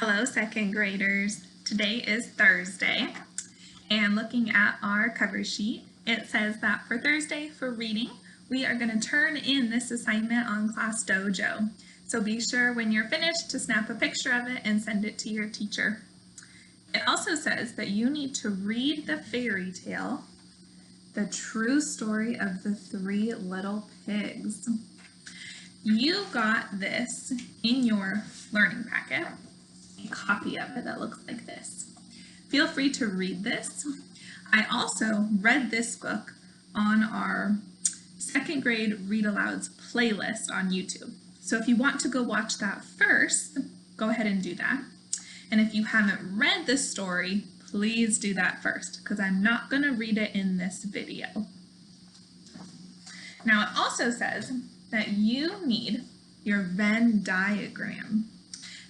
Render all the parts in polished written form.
Hello, second graders. Today is Thursday, and looking at our cover sheet, it says that for Thursday for reading, we are going to turn in this assignment on Class Dojo. So be sure when you're finished to snap a picture of it and send it to your teacher. It also says that you need to read the fairy tale, The True Story of the Three Little Pigs. You got this in your learning packet. A copy of it that looks like this. Feel free to read this. I also read this book on our second grade Read Alouds playlist on YouTube. So if you want to go watch that first, go ahead and do that. And if you haven't read this story, please do that first because I'm not going to read it in this video. Now it also says that you need your Venn diagram.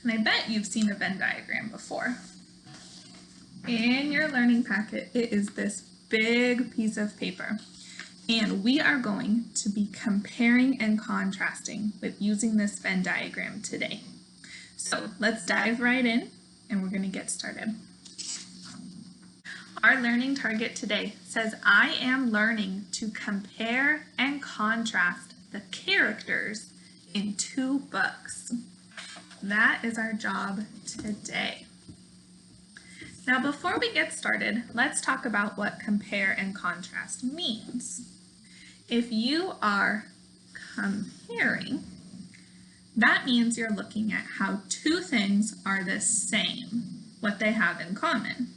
And I bet you've seen a Venn diagram before. In your learning packet, it is this big piece of paper. And we are going to be comparing and contrasting with using this Venn diagram today. So let's dive right in and we're going to get started. Our learning target today says, I am learning to compare and contrast the characters in two books. That is our job today. Now, before we get started, let's talk about what compare and contrast means. If you are comparing, that means you're looking at how two things are the same, what they have in common.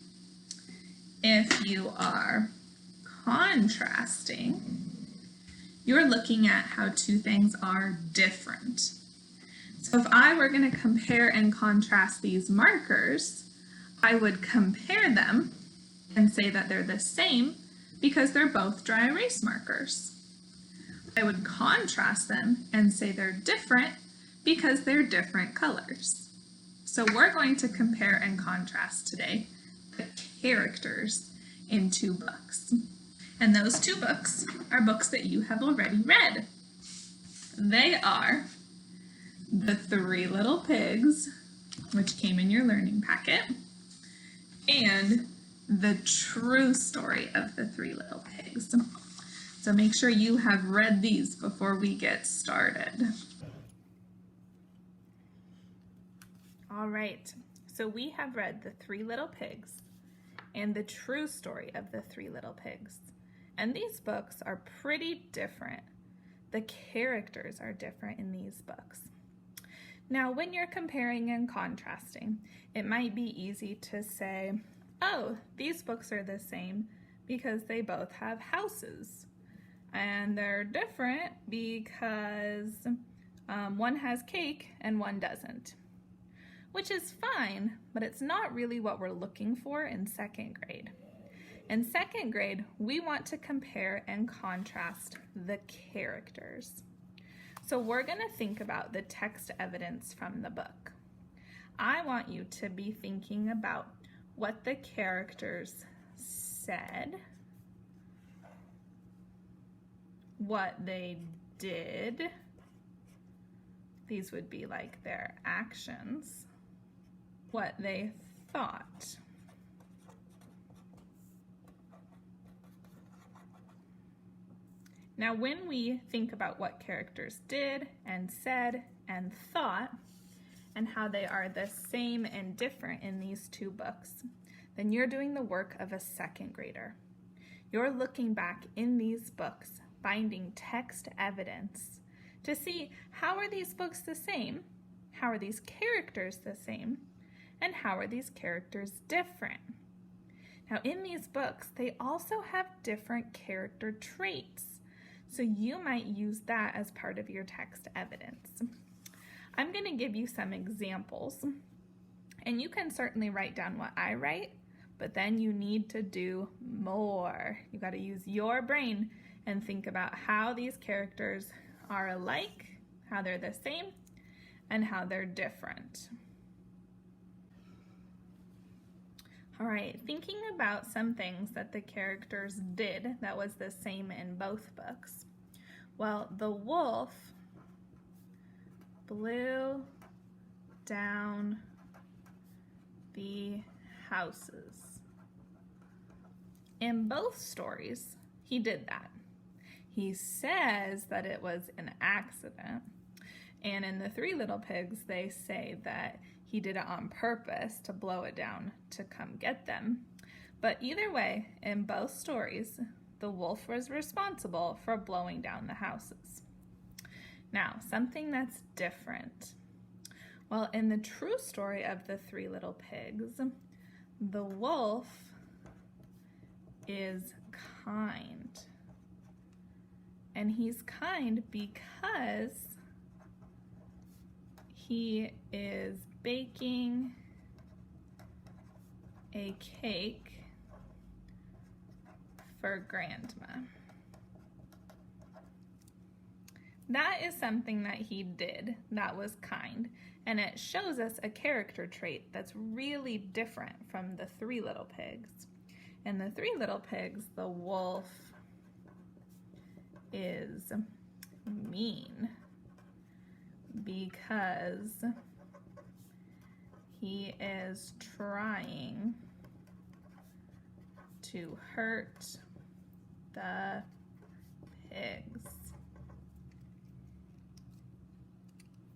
If you are contrasting, you're looking at how two things are different. So if I were going to compare and contrast these markers, I would compare them and say that they're the same because they're both dry erase markers. I would contrast them and say they're different because they're different colors. So we're going to compare and contrast today the characters in two books. And those two books are books that you have already read. They are The Three Little Pigs, which came in your learning packet, and The True Story of the Three Little Pigs. So make sure you have read these before we get started. All right, so we have read The Three Little Pigs and The True Story of the Three Little Pigs. And these books are pretty different. The characters are different in these books. Now, when you're comparing and contrasting, it might be easy to say, oh, these books are the same because they both have houses. And they're different because one has cake and one doesn't. Which is fine, but it's not really what we're looking for in second grade. In second grade, we want to compare and contrast the characters. So we're going to think about the text evidence from the book. I want you to be thinking about what the characters said, what they did. These would be like their actions, what they thought. Now, when we think about what characters did and said and thought, and how they are the same and different in these two books, then you're doing the work of a second grader. You're looking back in these books, finding text evidence to see how are these books the same, how are these characters the same, and how are these characters different. Now, in these books, they also have different character traits. So you might use that as part of your text evidence. I'm going to give you some examples, and you can certainly write down what I write, but then you need to do more. You got to use your brain and think about how these characters are alike, how they're the same, and how they're different. All right, thinking about some things that the characters did that was the same in both books. Well, the wolf blew down the houses. In both stories, he did that. He says that it was an accident. And in the Three Little Pigs, they say that he did it on purpose to blow it down to come get them. But either way, in both stories, the wolf was responsible for blowing down the houses. Now, something that's different. Well, in the true story of the Three Little Pigs, the wolf is kind. And he's kind because he is baking a cake for Grandma. That is something that he did that was kind, and it shows us a character trait that's really different from the Three Little Pigs. In the Three Little Pigs, the wolf is mean because he is trying to hurt the pigs.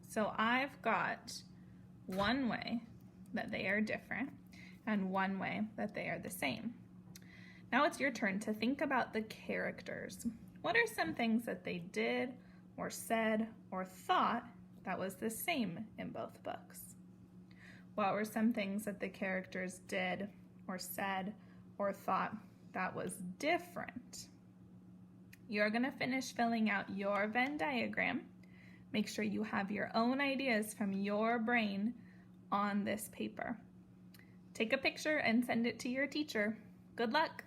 So I've got one way that they are different and one way that they are the same. Now it's your turn to think about the characters. What are some things that they did or said or thought that was the same in both books? What were some things that the characters did or said or thought that was different? You're going to finish filling out your Venn diagram. Make sure you have your own ideas from your brain on this paper. Take a picture and send it to your teacher. Good luck!